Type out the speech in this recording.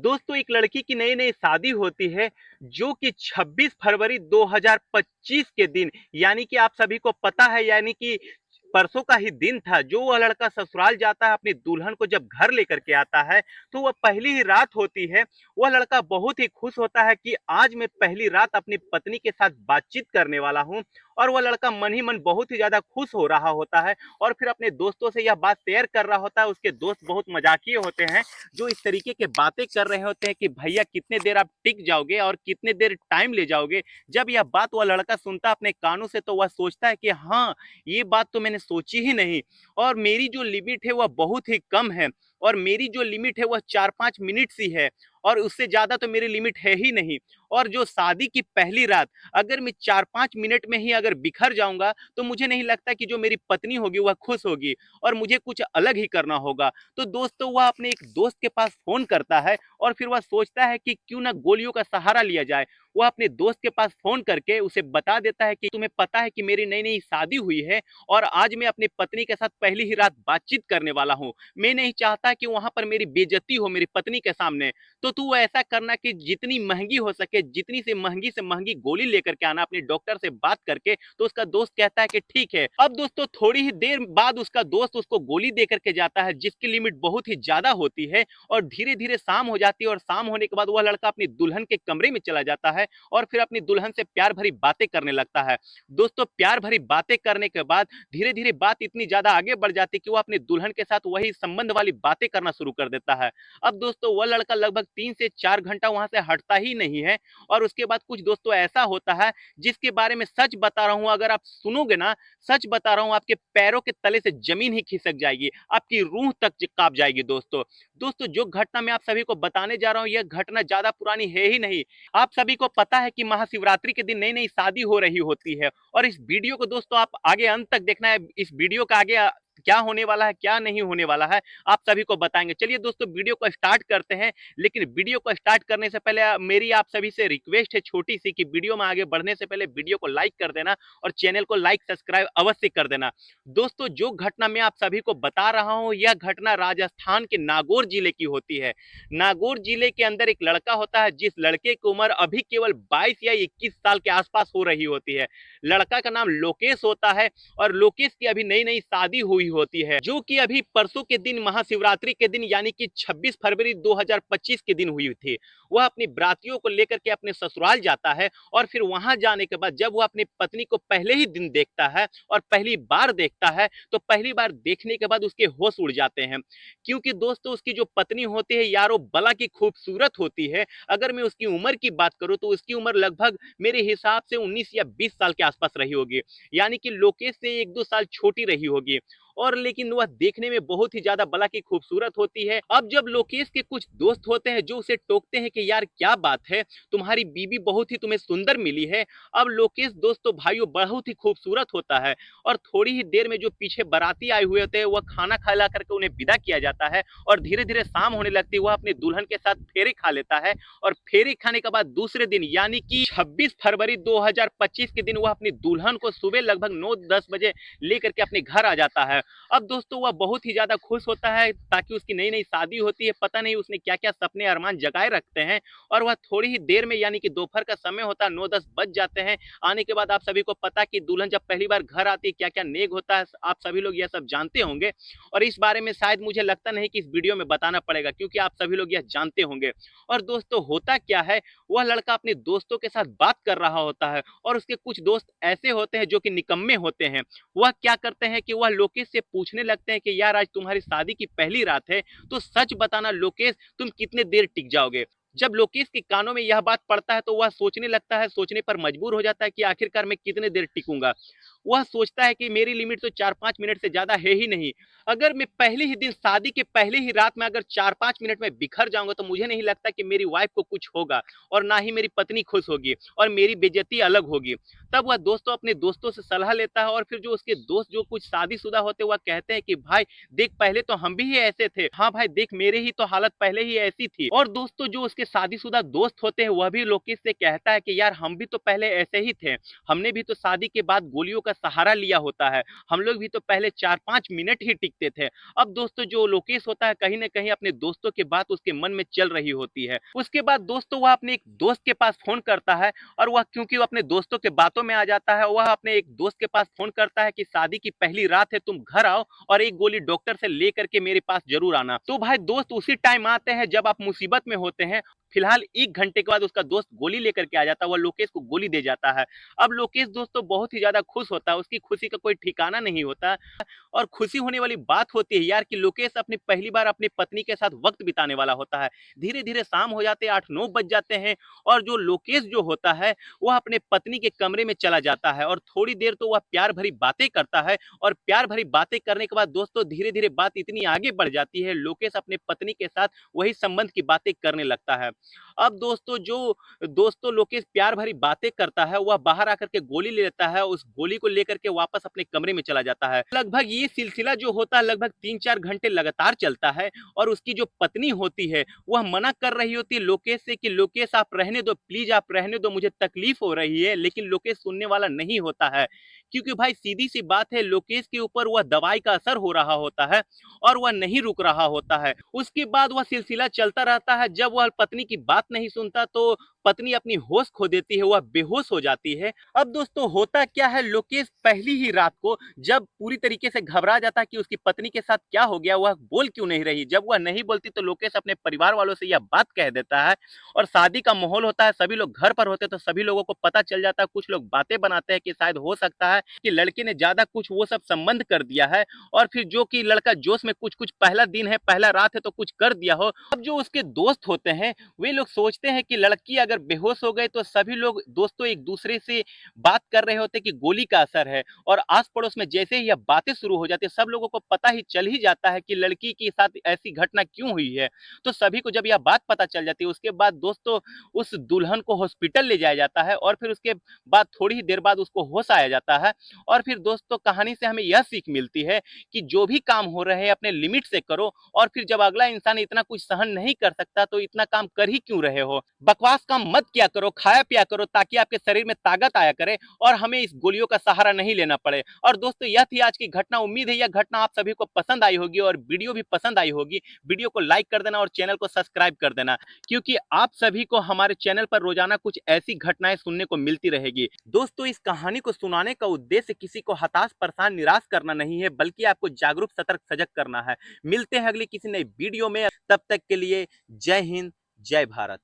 दोस्तों एक लड़की की नई नई शादी होती है जो कि 26 फरवरी 2025 के दिन यानी कि आप सभी को पता है यानी कि परसों का ही दिन था जो वह लड़का ससुराल जाता है अपनी दुल्हन को जब घर लेकर के आता है तो वह पहली ही रात होती है। वह लड़का बहुत ही खुश होता है कि आज मैं पहली रात अपनी पत्नी के साथ बातचीत करने वाला हूं और वह लड़का मन ही मन बहुत ही ज्यादा खुश हो रहा होता है और फिर अपने दोस्तों से यह बात शेयर कर रहा होता है। उसके दोस्त बहुत मजाकिए होते हैं जो इस तरीके के बातें कर रहे होते हैं कि भैया कितने देर आप टिक जाओगे और कितने देर टाइम ले जाओगे। जब यह बात वह लड़का सुनता अपने कानों से तो वह सोचता है कि हाँ, ये बात तो मैंने सोची ही नहीं और मेरी जो लिमिट है वह बहुत ही कम है और मेरी जो लिमिट है वह 4-5 मिनट सी है और उससे ज्यादा तो मेरी लिमिट है ही नहीं। और जो शादी की पहली रात अगर मैं 4-5 मिनट में ही अगर बिखर जाऊंगा तो मुझे नहीं लगता कि जो मेरी पत्नी होगी वह खुश होगी और मुझे कुछ अलग ही करना होगा। तो दोस्तों वह अपने एक दोस्त के पास फोन करता है और फिर वह सोचता है कि क्यों ना गोलियों का सहारा लिया जाए। वह अपने दोस्त के पास फोन करके उसे बता देता है कि तुम्हें पता है कि मेरी नई नई शादी हुई है और आज मैं अपनी पत्नी के साथ पहली ही रात बातचीत करने वाला हूँ। मैं नहीं चाहता कि वहां पर मेरी बेइज्जती हो मेरी पत्नी के सामने। तो तू ऐसा करना कि जितनी महंगी हो सके जितनी से महंगी गोली लेकर के आना अपने डॉक्टर से बात करके। तो उसका दोस्त कहता है कि ठीक है। अब दोस्तों थोड़ी ही देर बाद उसका दोस्त उसको गोली दे करके जाता है जिसकी लिमिट बहुत ही ज्यादा होती है और धीरे धीरे शाम हो जाती है और शाम होने के बाद वह लड़का अपनी दुल्हन के कमरे में चला जाता है और फिर अपनी दुल्हन से प्यार भरी बातें करने लगता है। दोस्तों प्यार भरी बातें करने के बाद धीरे धीरे बात इतनी ज्यादा आगे बढ़ जाती है कि वह अपनी दुल्हन के साथ वही संबंध वाली बातें करना शुरू कर देता है। अब दोस्तों वह लड़का लगभग 3 से 4 घंटा वहां से हटता ही नहीं है और उसके बाद कुछ दोस्तों ऐसा होता है जिसके बारे में सच बता रहा हूं, अगर आप सुनोगे ना, सच बता रहा हूं, आपके पैरों के तले से जमीन ही खिसक जाएगी, आपकी रूह तक कांप जाएगी। दोस्तों दोस्तों जो घटना मैं आप सभी को बताने जा रहा हूं यह घटना ज्यादा पुरानी है ही नहीं। आप सभी को पता है कि महाशिवरात्रि के दिन नई नई शादी हो रही होती है और इस वीडियो को दोस्तों आप आगे अंत तक देखना है। इस वीडियो का आगे क्या होने वाला है क्या नहीं होने वाला है आप सभी को बताएंगे। चलिए दोस्तों वीडियो को स्टार्ट करते हैं। लेकिन वीडियो को स्टार्ट करने से पहले मेरी आप सभी से रिक्वेस्ट है छोटी सी कि वीडियो में आगे बढ़ने से पहले वीडियो को लाइक कर देना और चैनल को लाइक सब्सक्राइब अवश्य कर देना। दोस्तों जो घटना मैं आप सभी को बता रहा हूं यह घटना राजस्थान के नागौर जिले की होती है। नागौर जिले के अंदर एक लड़का होता है जिस लड़के की उम्र अभी केवल 22 या 21 साल के आसपास हो रही होती है। लड़का का नाम लोकेश होता है और लोकेश की अभी नई नई शादी हुई होती है जो कि अभी परसों के दिन महाशिवरात्रि के दिन यानी कि 26 फरवरी 2025 के दिन हुई थी। वह अपनी बरातियों को लेकर के अपने ससुराल जाता है और फिर वहां जाने के बाद जब वह अपनी पत्नी को पहले ही दिन देखता है और पहली बार देखता है तो पहली बार देखने के बाद उसके होश उड़ जाते हैं क्योंकि दोस्तों उसकी जो पत्नी होती है यारो बला की खूबसूरत होती है। अगर मैं उसकी उम्र की बात करूं तो उसकी उम्र लगभग मेरे हिसाब से 19 या 20 साल के आसपास रही होगी यानी कि लोकेश से 1-2 साल छोटी रही होगी और लेकिन वह देखने में बहुत ही ज्यादा बला की खूबसूरत होती है। अब जब लोकेश के कुछ दोस्त होते हैं जो उसे टोकते हैं कि यार क्या बात है, तुम्हारी बीबी बहुत ही तुम्हें सुंदर मिली है। अब लोकेश दोस्तों भाइयों बहुत ही खूबसूरत होता है और थोड़ी ही देर में जो पीछे बाराती आए हुए होते हैं वह खाना खिला करके उन्हें विदा किया जाता है और धीरे धीरे शाम होने लगती है। वह अपनी दुल्हन के साथ फेरे खा लेता है और फेरे खाने के बाद दूसरे दिन यानी कि 26 फरवरी 2025 के दिन वह अपनी दुल्हन को सुबह लगभग 9-10 बजे लेकर के अपने घर आ जाता है। अब दोस्तों वह बहुत ही ज्यादा खुश होता है ताकि उसकी नई नई शादी होती है, पता नहीं उसने क्या क्या सपने अरमान जगाए रखते हैं और वह थोड़ी ही देर में यानी कि दोपहर का समय होता है 9-10 बज जाते हैं। आने के बाद आप सभी को पता कि दुल्हन जब पहली बार घर आती है क्या क्या नेग होता है आप सभी लोग यह सब जानते होंगे और इस बारे में शायद मुझे लगता नहीं कि इस वीडियो में बताना पड़ेगा क्योंकि आप सभी लोग यह जानते होंगे। और दोस्तों होता क्या है, वह लड़का अपने दोस्तों के साथ बात कर रहा होता है और उसके कुछ दोस्त ऐसे होते हैं जो कि निकम्मे होते हैं। वह क्या करते हैं कि वह लोकेश से पूछने लगते हैं कि यार आज तुम्हारी शादी की पहली रात है तो सच बताना लोकेश तुम कितने देर टिक जाओगे। जब लोकेश के कानों में यह बात पड़ता है तो वह सोचने लगता है, सोचने पर मजबूर हो जाता है कि आखिरकार मैं कितने देर टिकूंगा। वह सोचता है कि मेरी लिमिट तो 4-5 मिनट से ज्यादा है ही नहीं। अगर मैं पहले ही दिन शादी के पहले ही रात में अगर 4-5 मिनट में बिखर जाऊंगा तो मुझे नहीं लगता कि मेरी वाइफ को कुछ होगा और ना ही मेरी पत्नी खुश होगी और मेरी बेइज्जती अलग होगी। तब वह दोस्तों अपने दोस्तों से सलाह लेता है और फिर जो उसके दोस्त जो कुछ शादीशुदा होते वह कहते हैं कि भाई देख पहले तो हम भी ऐसे थे, हाँ भाई देख मेरे ही तो हालत पहले ही ऐसी थी। और दोस्तों जो उसके शादीशुदा दोस्त होते हैं वह भी लोकेश से कहता है कि यार हम भी तो पहले ऐसे ही थे, हमने भी तो शादी के बाद गोलियों का का सहारा लिया होता है। हम लोग भी तो पहले 4-5 मिनट ही टिकते थे। अब दोस्तों जो लोकेश होता है कहीं न कहीं अपने दोस्तों की बात उसके मन में चल रही होती है। उसके बाद दोस्तों वह अपने एक दोस्त के पास फ़ोन करता है और वह क्योंकि वो अपने दोस्तों के बातों में आ जाता है, वह अपने एक दोस्त के पास फ़ोन करता है कि शादी की पहली रात है, तुम घर आओ और एक गोली डॉक्टर से लेकर के मेरे पास ज़रूर आना। तो भाई दोस्त उसी टाइम आते हैं जब आप मुसीबत में होते हैं। फिलहाल 1 घंटे के बाद उसका दोस्त गोली लेकर के आ जाता है, वह लोकेश को गोली दे जाता है। अब लोकेश दोस्तों बहुत ही ज़्यादा खुश होता है, उसकी खुशी का कोई ठिकाना नहीं होता और खुशी होने वाली बात होती है यार कि लोकेश अपनी पहली बार अपनी पत्नी के साथ वक़्त बिताने वाला होता है। धीरे-धीरे शाम हो जाते हैं, 8-9 बज जाते हैं और जो लोकेश जो होता है, वह अपने पत्नी के कमरे में चला जाता है और थोड़ी देर तो वह प्यार भरी बातें करता है और प्यार भरी बातें करने के बाद दोस्तों धीरे-धीरे बात इतनी आगे बढ़ जाती है, लोकेश अपने पत्नी के साथ वही संबंध की बातें करने लगता है। अब दोस्तों लोकेश प्यार भरी बातें करता है, वह बाहर आकर के गोली ले लेता है, उस गोली को लेकर के वापस अपने कमरे में चला जाता है। लगभग ये सिलसिला जो होता है लगभग 3-4 घंटे लगातार चलता है और उसकी जो पत्नी होती है, वह मना कर रही होती है लोकेश से कि लोकेश आप रहने दो, प्लीज़ आप रहने दो, मुझे तकलीफ हो रही है, लेकिन लोकेश सुनने वाला नहीं होता है। क्योंकि भाई सीधी-सी बात है लोकेश के ऊपर वह दवाई का असर हो रहा होता है और वह नहीं रुक रहा होता है। उसके बाद वह सिलसिला चलता रहता है, जब वह पत्नी की बात नहीं सुनता तो पत्नी अपनी होश खो देती है, वह बेहोश हो जाती है। अब दोस्तों होता क्या है लोकेश पहली ही रात को जब पूरी तरीके से घबरा जाता है कि उसकी पत्नी के साथ क्या हो गया, वह बोल क्यों नहीं रही। जब वह नहीं बोलती तो लोकेश अपने परिवार वालों से यह बात कह देता है और शादी का माहौल होता है, सभी लोग घर पर होते हैं तो सभी लोगों को पता चल जाता है। कुछ लोग बातें बनाते हैं कि शायद हो सकता है कि लड़के ने ज़्यादा कुछ वो सब संबंध कर दिया है और फिर जो कि लड़का जोश में कुछ-कुछ पहला दिन है, पहला रात है तो कुछ कर दिया हो। अब जो उसके दोस्त होते हैं, वे लोग सोचते हैं कि लड़की अगर बेहोश हो गई तो सभी लोग दोस्तों एक-दूसरे से बात कर रहे होते हैं कि गोली का असर है और आस-पड़ोस में जैसे ही यह बातें शुरू हो जाती है, सब लोगों को पता ही चल ही जाता है कि लड़की के साथ ऐसी घटना क्यों हुई है। तो सभी को जब यह बात पता चल जाती है, उसके बाद दोस्तों उस दुल्हन को हॉस्पिटल ले जाया जाता है और फिर उसके बाद थोड़ी ही देर बाद उसको होश आया जाता है और फिर दोस्तों कहानी से हमें यह सीख मिलती है कि जो भी काम हो रहे हैं अपने लिमिट से करो और फिर जब अगला इंसान इतना कुछ सहन नहीं कर सकता तो इतना काम कर ही क्यों रहे हो। बकवास काम मत किया करो, खाया पिया करो ताकि आपके शरीर में ताकत आया करे और हमें इस गोलियों का सहारा नहीं लेना पड़े। और दोस्तों यह थी आज की घटना। उम्मीद है यह घटना आप सभी को पसंद आई होगी और वीडियो भी पसंद आई होगी। वीडियो को लाइक कर देना और चैनल को सब्सक्राइब कर देना क्योंकि आप सभी को हमारे चैनल पर रोजाना कुछ ऐसी घटनाएं सुनने को मिलती रहेगी। दोस्तों इस कहानी को सुनाने का उद्देश्य किसी को हताश परेशान निराश करना नहीं है बल्कि आपको जागरूक सतर्क सजग करना है। मिलते हैं अगली किसी नई वीडियो में, तब तक के लिए जय हिंद जय भारत।